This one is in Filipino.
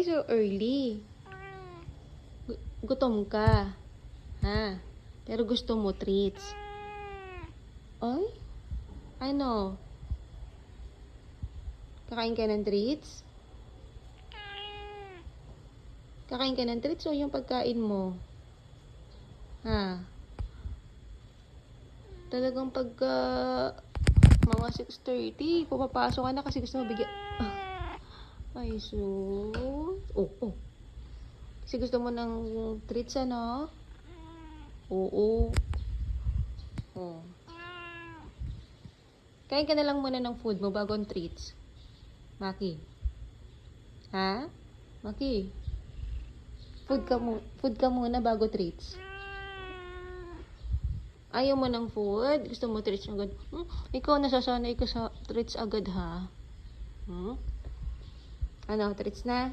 Why so early? Gutom ka. Ha? Pero gusto mo treats. Ay? Ano? Kakain ka ng treats? Kakain ka ng treats o yung pagkain mo? Ha? Talagang pagka mga 6:30, pupapasok ka na kasi gusto mo bigyan. Ay, sus. Oh. Kasi gusto mo ng treats, ano? Oo. Oh. Kain ka na lang muna ng food mo bago ang treats. Maki. Ha? Maki. Food ka muna bago treats. Ayaw mo ng food? Gusto mo treats agad? Ikaw nasasanay ka sa treats agad, ha? Ano, treats na?